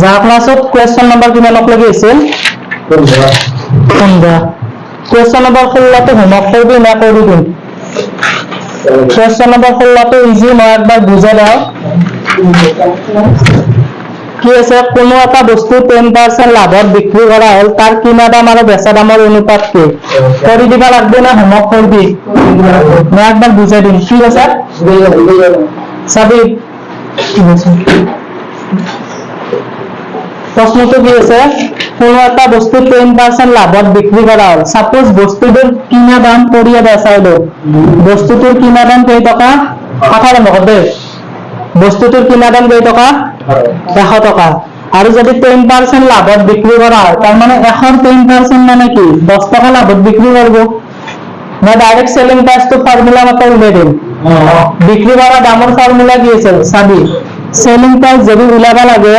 যা ক্লাছত question number কিমানক লাগি আছিল 15 কোয়েশ্চন নাম্বার 16 তে হোমওয়ার্ক করবি না করবি দিন কোয়েশ্চন নাম্বার 16 তে ইজি মই একবার বুঝাই দাও কি আছে কোনো এটা বস্তু 10% লাভত বিক্রি করা হল তার কিনা দাম আর বেচা দামৰ অনুপাত কি কৰি দিবা লাগবে না হোমওয়ার্ক করবি মই একবার বুঝাই দিন ঠিক আছে সাবি প্রশ্নটো কি আছে কোনো এটা বস্তু 10% লাভত বিক্রি করা হল সাপোজ বস্তুটোৰ কিনা দাম কৰিয়া বেচাইলো বস্তুটোৰ কিনা দাম কেই টকা 18 টকা দে বস্তুটোৰ কিনা দাম কেই টকা 100 টকা আৰু যদি 10% লাভত বিক্রি করা হয় তার মানে 10% মানে কি 10 টাকা লাভত বিক্রি করব না ডাইরেক্ট সেলিং প্রাইস তো ফর্মুলা মতে উলাই দিম বিক্রি করা দামৰ ফৰ্মুলা কি আছে সাবি সেলিং প্ৰাইস যদি উলাবা লাগে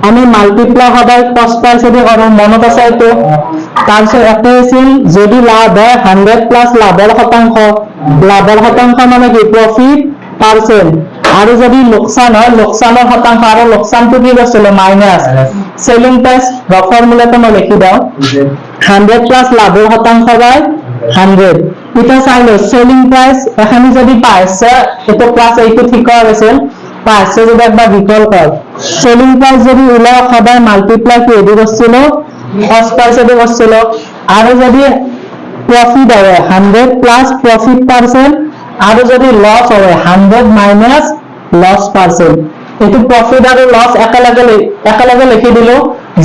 আমি মাল্টিপ্লাই সদায় কস্ট প্ৰাইস দি কৰো মনত আছে তো তাৰপিছত এটা আছিল যদি লাভ হয় 100 প্লাস লাভৰ শতাংশ মানে কি প্ৰফিট পাৰ্সেন্ট আৰু যদি লোকসান হয় লোকসানৰ শতাংশ আৰু লোকসানটো কি কৰিছিল মাইনাস সেলিং প্ৰাইস ফৰ্মুলাটো মই লিখি দাও 100 প্লাস লাভৰ শতাংশ বাই 100 এটা চাইলো সেলিং প্রাইস এখানে যদি পাইছে এটা প্লাস এইটো ঠিক আছে পাইছে যদি একবার বিকল কর সেলিং প্রাইস যদি উলা সদায় মাল্টিপ্লাই কি দি করছিল কস্ট প্রাইস দি করছিল আর যদি প্রফিট হয় 100 প্লাস প্রফিট পার্সেন্ট আর যদি লস হয় 100 মাইনাস লস পার্সেন্ট এটো প্রফিট আর লস একেলগে লিখি দিলো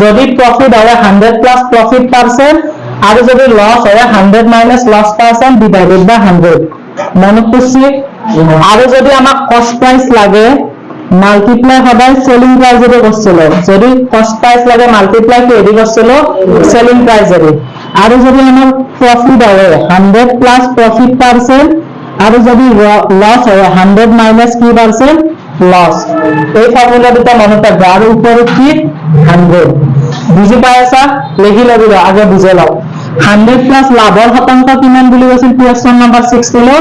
যদি প্রফিট হয় 100 প্লাস প্রফিট পার্সেন্ট আর যদি লস হয় 100 মাইনাস লস পার্সেন্ট ডিভাইডেড বাই 100 মনে করছি আর যদি আমাক কস্ট প্রাইস লাগে মাল্টিপ্লাই সদায় সেলিং প্রাইস এর করছিল যদি কস্ট প্রাইস লাগে মাল্টিপ্লাই কি এর করছিল সেলিং প্রাইস এর আর যদি আমার প্রফিট হয় 100 প্লাস প্রফিট পার্সেন্ট আর যদি লস হয় 100 মাইনাস কি পার্সেন্ট লস এই ফর্মুলা দুটো মনে রাখবে আর উপরে কি 100 বুঝি পাইছা লিখি লবি আগে বুঝে লও 100 প্লাস লাভৰ শতাংশ কিমান বুলি কৈছিল কোয়েশ্চন নাম্বার 16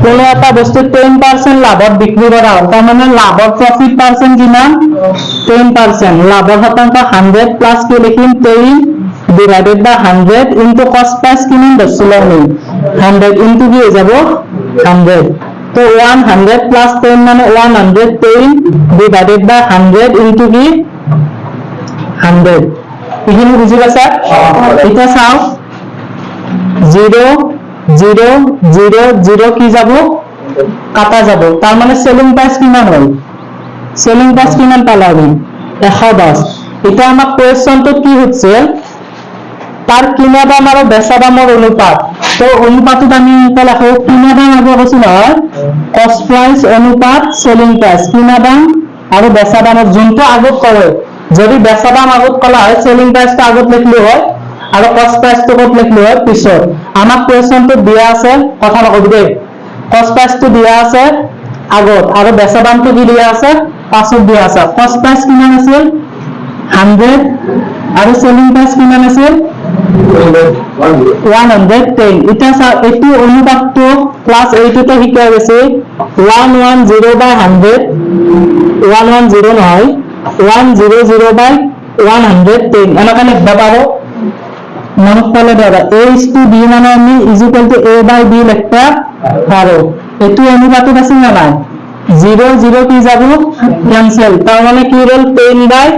কোনো এটা বস্তু 10% লাভত বিক্রি করা হয় তার মানে লাভৰ প্ৰফিট পাৰ্সেন্ট কিমান 10% লাভৰ শতাংশ 100 প্লাস কি লিখিম 10 ডিভাইডেড বাই 100 ইনটু কস্ট প্রাইস কিমান ধরছিল আমি 100 ইনটু কি হয়ে যাব 100 তো 100 প্লাস 10 মানে 110 ডিভাইডেড বাই 100 ইনটু কি 100 এখানে বুঝি পাইছা এটা চাও 0 0 0 0 কি যাব কাটা যাব তার মানে সেলিং প্রাইস কিমান হল সেলিং প্রাইস কিমান পালাবি 110 এটা আমার কোয়েশ্চনটো কি হচ্ছে তার কিনা দাম আর বেচা দামৰ অনুপাত তো অনুপাতত আমি এটা লিখো কিনা দাম আগে কৈছি নহয় কস্ট প্রাইস অনুপাত সেলিং প্রাইস কিনা দাম আর বেচা দামৰ যোনটো আগত কৰে যদি বেচা দাম আগত কলা হয় সেলিং প্রাইসটো আগত লিখলি হয় আর কস্ট প্রাইসটো কত লিখলি হয় পিছত আমার কোয়েশ্চনটো দিয়া আছে কথা নকবি দে কস্ট প্রাইসটো দিয়া আছে আগত আর বেচা দামটো কি দিয়া আছে পাছত দিয়া আছে কস্ট প্রাইস কিমান আছিল 100 আর সেলিং প্রাইস কিমান আছিল 110 এটা এটি অনুপাতটো ক্লাস 8 তে শিকা গেছে 110 বাই 100 110 নহয় 100 বাই 110 এনেকা লিখবা পারো মনত পেলে দাদা a is to b মানে আমি is equal to a by b লিখতে পারো এটি অনুপাতত আছে না নাই 0 0 কি যাব ক্যান্সেল তার মানে কি হল 10 by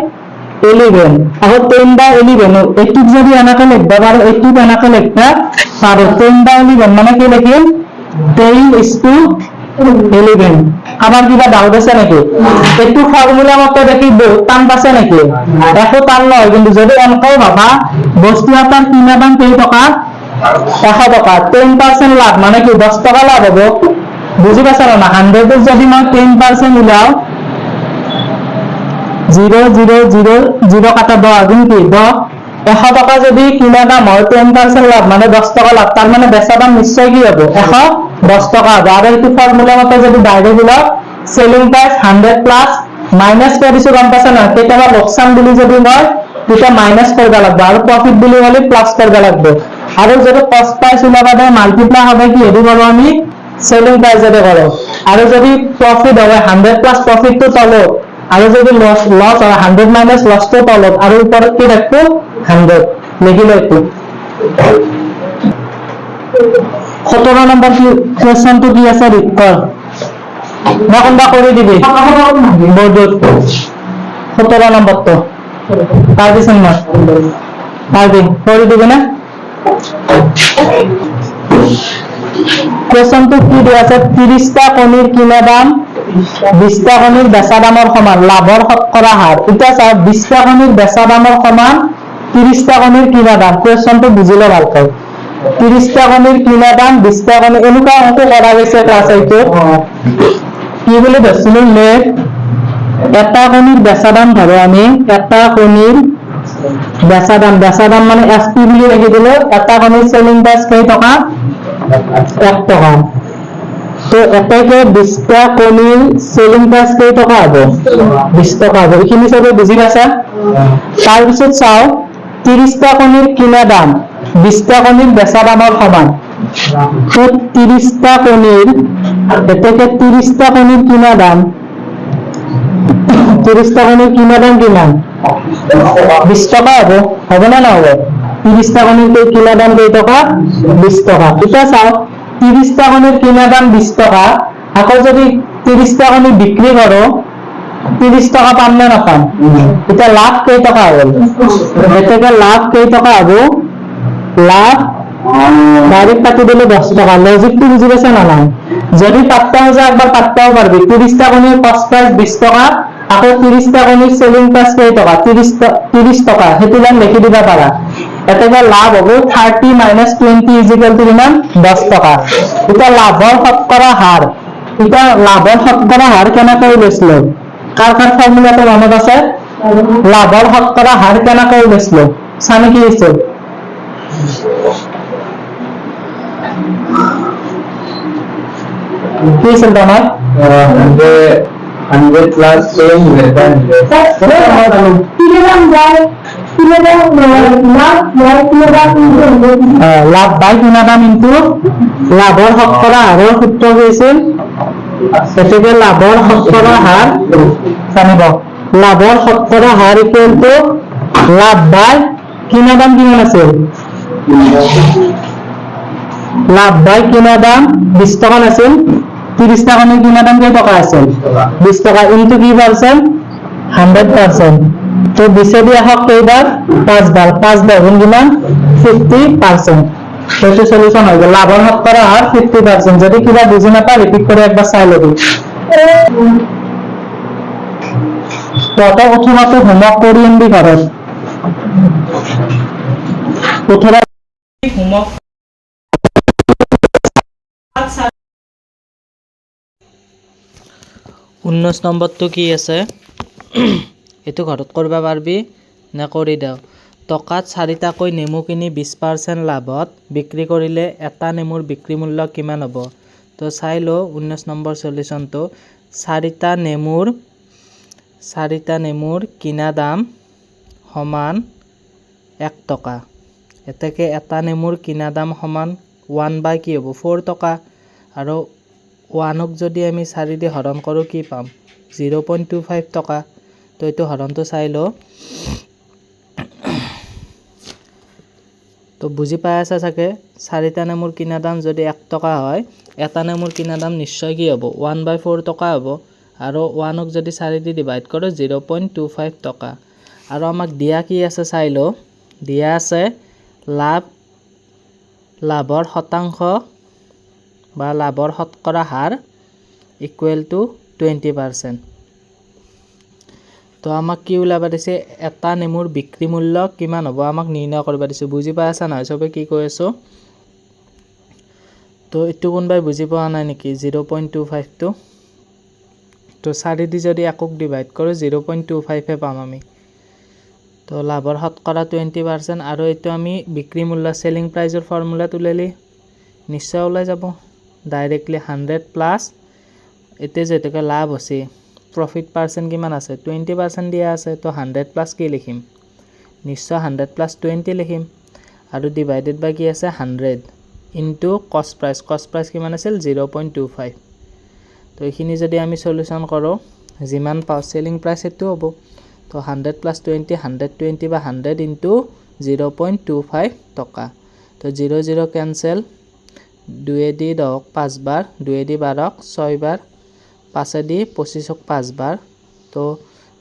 11 আর 10 by 11 একটু যদি এনাকে লিখবা পারো একটু এনাকে লিখতে পারো 10 by 11 মানে কি লিখিম 10 is to 11 আবার কিবা ডাউট আছে নাকি একটু ফর্মুলা মতে দেখিব টান পাছে নাকি একো টান নয় কিন্তু যদি অঙ্কও ভাবা বস্তু এটার কিনা দাম কত টাকা 100 টাকা 10% লাভ মানে কি 10 টাকা লাভ হবে বুঝি পাছ না 100 এর যদি মই 10% উলাও 0 0 0 0 কাটা 10 গুণ কি 10 100 টাকা যদি কিনা দাম হয় 10% লাভ মানে 10 টাকা লাভ তার মানে বেচা দাম নিশ্চয় কি হবে 110 টাকা আর এই ফর্মুলা মতে যদি ডাইরেক্ট হলো সেলিং প্রাইস 100 প্লাস মাইনাস করে দিছো গম পাছ না কেতবা লোকসান বুলি যদি মই এটা মাইনাস করবা লাগবে আর প্রফিট বুলি হলে প্লাস করবা লাগবে আর যদি কস্ট প্রাইস উলাবা দেয় মাল্টিপ্লাই হবে কি এদি করো আমি সেলিং প্রাইস এর করো আর যদি প্রফিট হয় 100 প্লাস প্রফিট তো তলো আর যদি লস হয় 100 মাইনাস লস তো তলো আর উপরে কি রাখবো 100 লিখিলো একটু 17 নম্বর কোশ্চেন তো কি আছে রিড কর কোনটা করে দিবি বোর্ডত 17 নম্বর তো পারবিছেন না পারবি করে দিবে না কোশ্চেন তো কি দেয়া আছে 30টা কণীর কিনা দাম 20টা কণীর বেচা দামৰ সমান লাভৰ শতকৰা হাৰ এটা চাও 20টা কণীৰ বেচা দামৰ সমান 30টা কণীৰ কিনা দাম কোশ্চেনটো বুজিলে ভালকৈ 30টা কণীৰ কিনা দাম 20টা কণী এনেকুৱা অংক কৰা গৈছে ক্লাছ 8 কি বুলি ধৰিছিলো লেট এটা কণীৰ বেচা দাম ধৰো আমি এটা কণীৰ বেচা দাম মানে এসপি বুলি লিখি দিলে এটা কণীৰ সেলিং প্ৰাইস কেই টকা 1 টাকা তো এটাকে 20টা কণীৰ সেলিং প্রাইস কেই টকা হবে 20 টাকা হবে এখিনি সবে বুজি পাইছা তাৰ পিছত চাও 30টা কণীৰ কিনা দাম 20টা কণীৰ বেচা দামৰ সমান তো 30টা কণীৰ এটাকে 30টা কণীৰ কিনা দাম 30টা কণীৰ কিনা দাম কিমান 20 টাকা হবে না না হবে 30টা কণীর কিনা দাম কত টাকা 20 টাকা এটা চাও 30টা কণীর কিনা দাম 20 টাকা আকৌ যদি 30টা কণী বিক্রি করো 30 টাকা পাম না পাম এটা লাভ কত টাকা হল এটাকে লাভ কত টাকা হবে লাভ ডাইরেক্ট কাটি দিলে 10 টাকা লজিকটো বুঝি পাইছ না না যদি পাত্তা যায় একবার পাত্তাও পারবি 30টা কণীর কস্ট প্রাইস 20 টাকা আকৌ 30টা কণীর সেলিং প্রাইস কত টাকা 30 টাকা হেতু লাইন লিখি দিবা পারা এটাকে লাভ হবে 30 মাইনাস 20 ইকুয়াল টু কিমান 10 টাকা এটা লাভৰ শতকৰা হাৰ এটা লাভৰ শতকৰা হাৰ কেনেকৈ লৈছিল কাৰ ফৰ্মুলাটো মনত আছে লাভৰ শতকৰা হাৰ কেনেকৈ লৈছিল চানি কি আছে কি আছে তোমার 100 plus 10 less than 100 love by কিনা দাম ইনটু লাভৰ শতকৰা হাৰৰ সূত্ৰ কৈছিল এটাকে লাভৰ শতকৰা হাৰ জানিব লাভৰ শতকৰা হাৰ ইকুয়াল টু লাভ বাই কিনা দাম কিমান আছিল লাভ বাই কিনা দাম 20 টাকা আছিল 30 টাকা নে কিনা দাম কত টাকা আছে 20 টাকা ইনটু কি পারছেন 100% তো 20 দিয়ে হক কয়বার 5 বার 5 বার গুণ কিমান 50% এটা সলিউশন হবে লাভৰ শতকৰা হার 50% যদি কিবা বুঝি না পাই রিপিট করে একবার চাই লবি তত অথবা তো হোমওয়ার্ক করি এমবি করস অথবা হোমওয়ার্ক 19 নম্বৰটো কি আছে এটো ঘৰত কৰবা পাৰবি না কৰি দাও টকাত 4টাকৈ নেমু কিনি 20% লাভত বিক্ৰি কৰিলে এটা নেমুৰ বিক্ৰি মূল্য কিমান হ'ব তো চাই লো 19 নম্বৰ সলিউশনটো 4টা নেমুৰ কিনা দাম সমান 1 টকা এটাকে এটা নেমুৰ কিনা দাম সমান 1 বাই কি হ'ব 4 টকা আৰু 1ক যদি আমি 4 দি হৰণ কৰো কি পাম 0.25 টকা তো এটো হৰণটো চাই লো তো বুজি পাই আছা চাগে 4টা নেমুৰ কিনা দাম যদি 1 টকা হয় এটা নেমুৰ কিনা দাম নিশ্চয় কি হ'ব 1/4 টকা হ'ব আৰু 1ক যদি 4 দি ডিভাইড কৰো 0.25 টকা আৰু আমাক দিয়া কি আছে চাই লো দিয়া আছে লাভৰ শতাংশ বা লাভৰ শতকৰা হাৰ ইকুৱেল টু 20% তো আমাক কি ওলাবা দিছে এটা নেমুৰ বিক্ৰি মূল্য কিমান হ'ব আমাক নিৰ্ণয় কৰিব দিছে বুজি পাই আছা না সবে কি কৈ আছো তো এটো কোনবাই বুজি পোৱা নাই নেকি 0.25 টো তো 4 দি যদি একক ডিভাইড কৰো 0.25 এ পাম আমি তো লাভৰ শতকৰা 20% আৰু এটো আমি বিক্ৰি মূল্য সেলিং প্ৰাইজৰ ফৰ্মুলা তুলিলি নিশ্চয় ওলাই যাব ডাইৰেক্টলি 100 প্লাস এতে যেটাকে লাভ আছে প্রফিট পার্সেন্ট কিমান আছে 20% দিয়া আছে তো 100 প্লাস কি লিখিম নিশ্চয় 100 প্লাছ 20 লিখিম আৰু ডিভাইডেড বাই কি আছে 100 ইনটু কষ্ট প্ৰাইচ কিমান আছিল 0.25 তো এইখিনি যদি আমি সলিউশন কৰোঁ যিমান পাও সেলিং প্ৰাইচ এটো হ'ব তো 100 প্লাছ 20 120 বা 100 ইনটু 0.25 টকা তো 0 কেনসেল 2 দি 10 5 বাৰ 2 দি 12 6 বাৰ 5 দি 25ক 5 বাৰ তো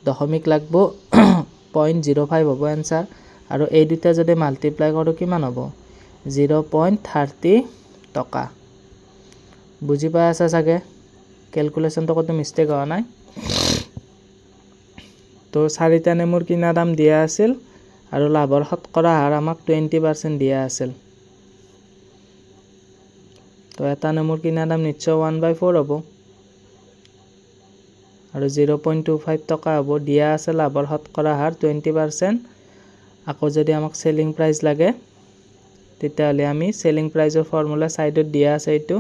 দশমিক লাগব 0.05 হ'ব आंसर আৰু এই দুটা যদি মাল্টিপ্লাই কৰো কিমান হ'ব 0.30 টকা বুজি পাই আছে সাগে ক্যালকুলেশনটো কত মিস্টেক হোৱা নাই তো চাৰিটা নেমুৰ কিনা দাম দিয়া আছিল আৰু লাভৰ শতকৰা হাৰ আমাক 20% দিয়া আছিল তো এটা নেমুৰ কিনা দাম নিশ্চয় 1/4 হ'ব আৰু 0.25 টকা হ'ব দিয়া আছে লাভৰ শতকৰা হাৰ 20% আকৌ যদি আমাক সেলিং প্ৰাইস লাগে তেতিয়াহলে আমি সেলিং প্ৰাইসৰ ফৰ্মুলা সাইডত দিয়া আছে এটো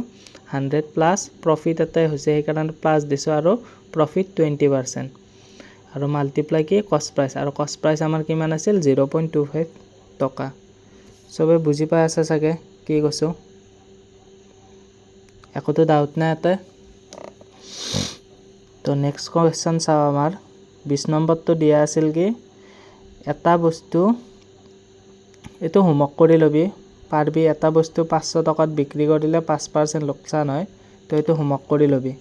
100 প্লাস প্ৰফিট এটাই হৈছে সেইকাৰণে প্লাস দিছো আৰু প্ৰফিট 20% আৰু মাল্টিপ্লাই কি কষ্ট প্ৰাইস আমাৰ কিমান আছিল 0.25 টকা সবে বুজি পাই আছে সাগে কি কৈছো একোটো ডাউট নাই এটা তো নেক্সট কোৱেশ্চন চাও আমাৰ 20 নম্বৰটো দিয়া আছিল কি এটা বস্তু এটো হোমৱৰ্ক কৰি লবি পাৰবি এটা বস্তু 500 টকাত বিক্ৰী কৰিলে 5% লোকসান হয় তো এটো হোমৱৰ্ক কৰি লবি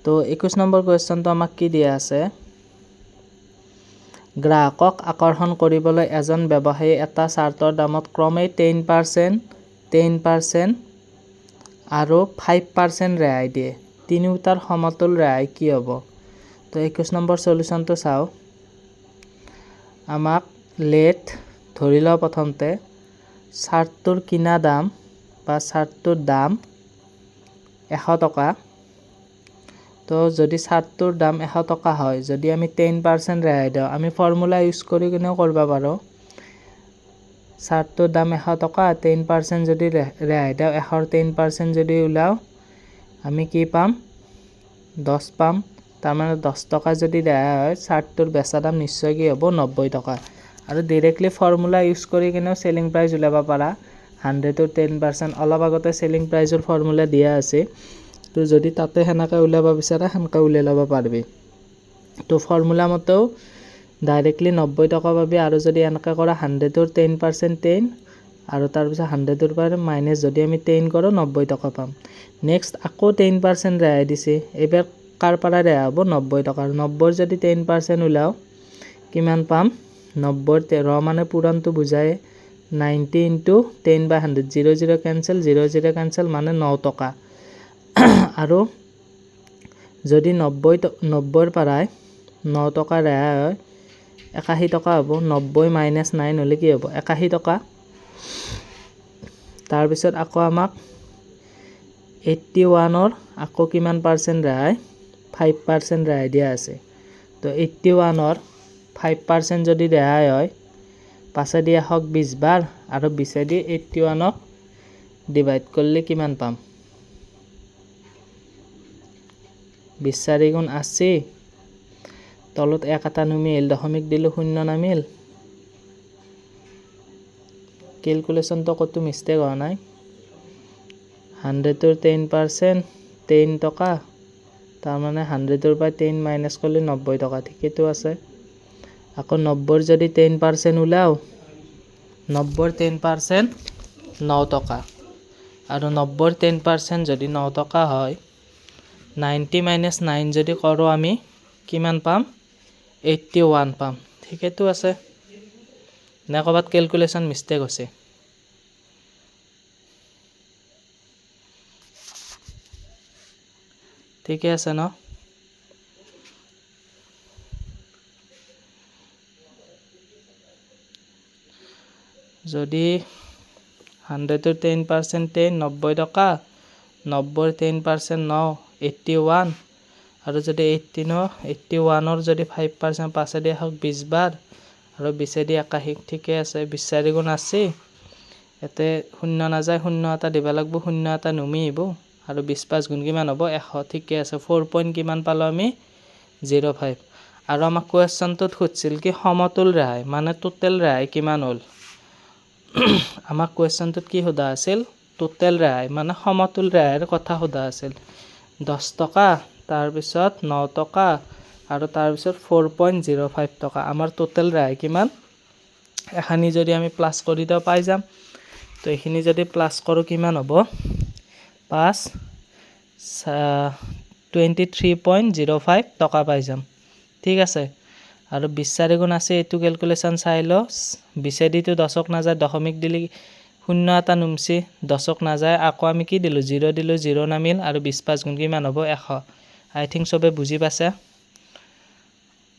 তো 21 নম্বৰ কোৱেশ্চনটো আমাক কি দিয়া আছে গ্ৰাহকক আকৰ্ষণ কৰিবলৈ এজন ব্যৱসায়ী এটা চাৰ্টৰ দামত ক্ৰমে 10% আৰু 5% ৰেহাই দিয়ে তিনিওটাৰ সমতুল ৰেহাই কি হ'ব তো 21 নম্বৰ সলিউশনটো চাও আমাক লেট ধৰি লও প্ৰথমতে চাৰ্টটোৰ কিনা দাম বা চাৰ্টটোৰ দাম 100 টকা তো যদি চাৰ্টটোৰ দাম 100 টকা হয় যদি আমি 10% ৰেহাই দিও আমি ফৰ্মুলা ইউজ কৰি কিনেও কৰিব পাৰো চাৰ্টটোৰ দাম 100 টকা 10% যদি ৰেহাই দিও 100% যদি উলাও আমি কি পাম 10 পাম তাৰ মানে 10 টকা যদি ৰেহাই হয় চাৰ্টটোৰ বেচা দাম নিশ্চয় কি হ'ব 90 টকা আৰু ডাইৰেক্টলি ফৰ্মুলা ইউজ কৰি কিনেও সেলিং প্ৰাইস উলাবা পাৰা 100 ৰ 10% অলপ আগতে সেলিং প্ৰাইসৰ ফৰ্মুলা দিয়া আছে তো যদি তাতে হেনাকা উলাবা বিচাৰা হেনকা উলাই লবা পাৰবি তো ফৰ্মুলা মতেও ডাইৰেক্টলি 90 টকা পাবি আৰু যদি এনেকা কৰা 100 ৰ 10% 10 আৰু তাৰ পিছত 100 ৰ পৰা মাইনাস যদি আমি 10 কৰো 90 টকা পাম নেক্সট আকৌ 10% ৰেহাই দিছে এবাৰ কাৰ পৰা ৰেহাই হ'ব 90 টকা 90 ৰ যদি 10% উলাও কিমান পাম 90 ৰ মানে পুৰণটো বুজায় 90 into 10 by 100 0 cancel মানে 9 টকা আৰু যদি 90 ৰ পৰা 9 টকা ৰেহাই হয় 81 টকা হ'ব 90 - 9 হলে কি হ'ব 81 টকা তাৰ পিছত আকৌ আমাক 81 ৰ আকৌ কিমান পাৰ্সেন্ট ৰেহাই 5% ৰেহাই দিয়া আছে তো 81 ৰ 5% যদি ৰেহাই হয় পাছে দি 120 বাৰ আৰু 20 দি 81 ক ডিভাইড কৰিলে কিমান পাম 20 4 গুণ 80 তলত এক এটা নুমিল দশমিক দিলো শূন্য নামিল ক্যালকুলেশনটো কত মিস্টেক হোৱা নাই 100 ৰ 10% 10 টকা তাৰ মানে 100 ৰ পৰা 10 মাইনাস কৰিলে 90 টকা ঠিকটো আছে আকৌ 90 ৰ যদি 10% উলাও 90 ৰ 10% 9 টকা আৰু 90 ৰ 10% যদি 9 টকা হয় 90 - 9 যদি কৰো আমি কিমান পাম 81 পাম ঠিকটো আছে না কবাত ক্যালকুলেশন মিস্টেক হৈছে ঠিকে আছে ন যদি 100 ৰ 10% 10 90 টকা 90 ৰ 10% 9 81 আৰু যদি 81 ৰ যদি 5% পাছে দি 120 বাৰ আৰু 20 দি 81 ঠিকে আছে 20 4 গুণ 80 এতে শূন্য না যায় শূন্য এটা দিবা লাগব শূন্য এটা নুমি আহিব আৰু 20 5 গুণ কিমান হ'ব 100 ঠিকে আছে 4 পইণ্ট কিমান পালো আমি 05 আৰু আমাক কুৱেশ্যনটোত সুধিছিল কি সমতুল ৰেহাই মানে টোটেল ৰেহাই কিমান হ'ল আমাক কুৱেশ্যনটোত কি সোধা আছিল টোটেল ৰেহাই মানে সমতুল ৰেহাইৰ কথা সোধা আছিল 10 টকা তাৰপিছত 9 টকা আৰু তাৰপিছত 4.05 টকা আমাৰ টোটেল ৰেহাই কিমান এখানি যদি আমি প্লাস কৰি দিও পাই যাম তো এইখিনি যদি প্লাস কৰোঁ কিমান হ'ব 5 23.05 টকা পাই যাম ঠিক আছে আৰু 20 4 গুণ আছে এটো ক্যালকুলেশন চাই ল 20 দিটো 10ক না যায় দশমিক দিলি শূন্য এটা নুমছি 10ক না যায় আকৌ আমি কি দিলো 0 দিলো 0 নামিল আৰু 20 5 গুণ কিমান হ'ব 100 আই থিংক সবে বুজি পাছে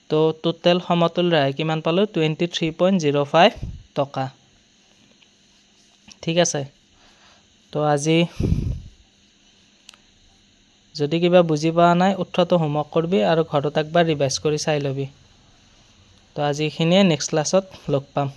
তো টোটেল সমতুল ৰেহাই কিমান পালো 23.05 টকা ঠিক আছে তো আজি যদি কিবা বুজি পোৱা নাই উত্তৰটো হোমৱৰ্ক কৰবি আৰু ঘৰত একবাৰ ৰিভাইজ কৰি চাই লবি তো আজি খিনিয়ে নেক্সট ক্লাছত লগ পাম